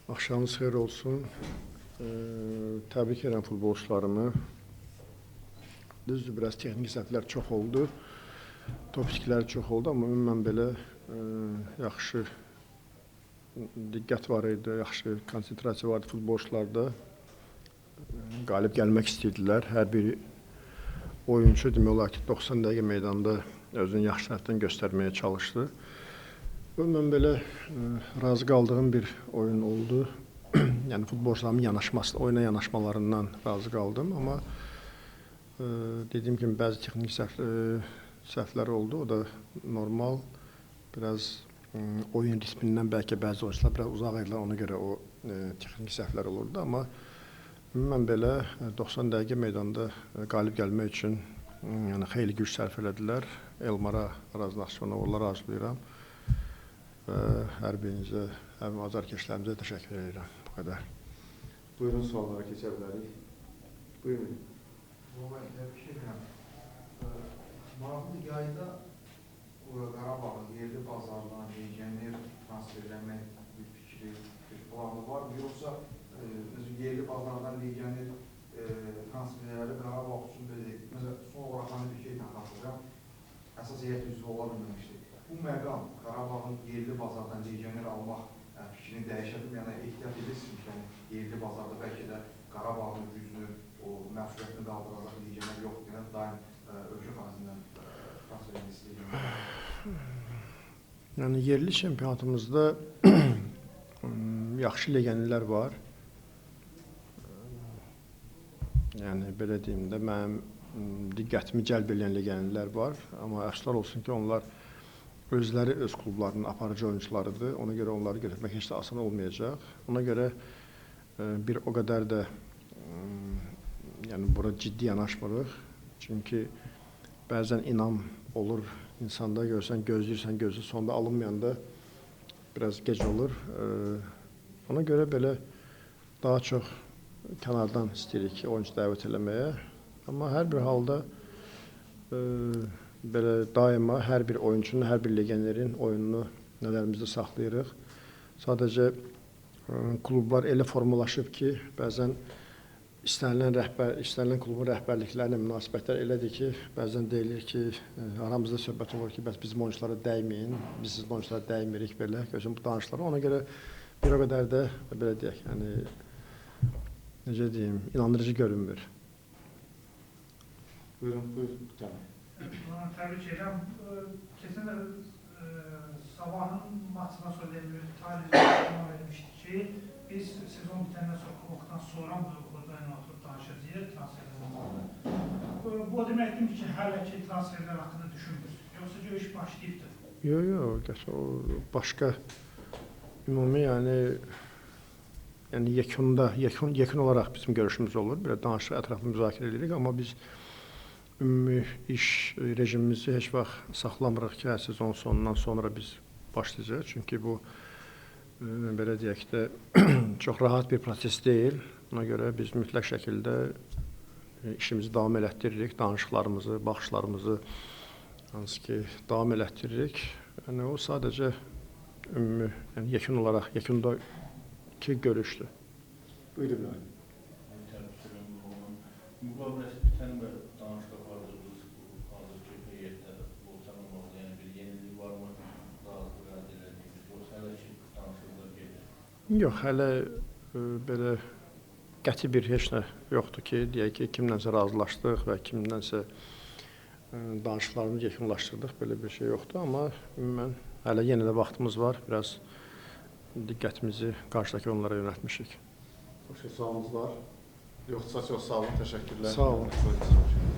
Axşamınız xeyir olsun. Təbrik edirəm futbolçularımı. Düzdür, biraz texnik səhvlər çox oldu. Top itkiləri çox oldu, amma ümumən belə yaxşı diqqət var idi, yaxşı konsentrasiya vardı futbolçularda. Qalib gəlmək istəyirdilər. Hər bir oyunçu demək olar ki, 90 dəqiqə meydanda özünü yaxşı tərəfdən göstərməyə çalışdı. Ümumən belə razı qaldığım bir oyun oldu. Yəni futbolçularımın oyuna yanaşmalarından razı qaldım, amma dediyim kimi bəzi texnik səhvlər oldu. O da normal. Biraz oyun ritmindən bəlkə bəzi oyunçular biraz uzaq idilər, ona görə o texnik səhvlər olurdu, amma ümumən belə 90 dəqiqə meydanda qalib gəlmək üçün yəni xeyli güc sərf elədilər. Elmara razılaşdığına onlara arzulayıram və hər birinizə, həm azarkeşlərimizə təşəkkür edirəm. Bu qədər. Buyurun, suallara keçə bilərik. Buyurun. Maraqlı yayda Qarabağın yerli bazarlarına legioner transfer eləmək bir fikri, bir planı var mı? Yoxsa yerli bazardan legioner transferləri Qarabağ üçün belə, məsələn, son olaraq hani bir şeylə xatırlayıram, əsas heyət üzvü ola bilməmişdir. Bu məqam Qarabağın yerli bazardan legioner almaq fikrini dəyişə bilmir, yəni ehtiyat edirsiniz ki, yerli bazarda bəlkə də Qarabağın gücünü, o məsuliyyətini qaldıracaq legioner yoxdur, yəni daim ölkə xaricindən transfer edilsin. Yəni yerli çempionatımızda yaxşı legionerlər var. Yəni belə deyim də, mənim diqqətimi cəlb edən legionerlər var, amma əfsuslar olsun ki, onlar özləri öz klublarının aparıcı oyuncularıdır. Ona görə onları götürmək heç də asan olmayacaq. Ona görə bir o qədər də yəni bura ciddi yanaşmırıq. Çünki bəzən inam olur, insanda görsən, gözləyirsən, gözü sonda alınmayanda biraz gec olur. Ona görə belə daha çox kənardan istəyirik ki, oyuncu dəvət eləməyə. Amma hər bir halda belə daima hər bir oyunçunun, hər bir legionerin oyununu nəzərimizdə saxlayırıq. Sadəcə klublar elə formalaşıb ki, bəzən istənilən klubun rəhbərliklərlə münasibətlər elədir ki, bəzən deyilir ki, aramızda söhbət olur ki, bəs bizim oyunculara dəyməyin, biz sizin oyunculara dəymirik belə, gözüm bu danışıqlara. Ona görə bir o qədər də belə deyək, yəni necə deyim, inandırıcı görünmür. Buyurun, buyurun. Təbrik edirəm. Keçən də Sabahın maçına sonra tarihçi vermişdi ki, biz sezon bitəndən sonra kubokdan sonra burada oturub danışacağıq transferlərdən. Bu deməkdir ki, hələ ki transferlər haqqında düşünmürsünüz. Yoxsa görüş başlayıbdır? Yox, o başqa ümumi yəni yekun olaraq bizim görüşümüz olur. Belə danışıq ətraflı müzakirə edirik, amma biz ümumi iş rejimimizi heç vaxt saxlamırıq ki, sezon sonundan sonra biz başlayacağıq. Çünki bu belə deyək də çox rahat bir proses deyil. Ona görə biz mütləq şəkildə işimizi davam elətdiririk, danışıqlarımızı, baxışlarımızı hansı ki davam elətdiririk. Yəni o sadəcə ümumi, yəni yekun olaraq yekundakı görüşdür. Buyurun. Müqaviləsi bitən və danışıq apardığımız hazırki heyətdə olsan olmalı, yəni bir yenilik varmı, razılıq əldə edildiyimiz, yoxsa hələ ki danışıqlar gedir? Yox, hələ belə qəti bir heç nə yoxdur ki, deyək ki, kimdənsə razılaşdıq və kimdənsə danışıqlarımızı yekunlaşdırdıq, belə bir şey yoxdur, amma ümumən hələ yenə də vaxtımız var, biraz diqqətimizi qarşıdakı onlara yönəltmişik. Başqa sualınız var? Yoxsa çox sağ olun, təşəkkürlər. Sağ olun.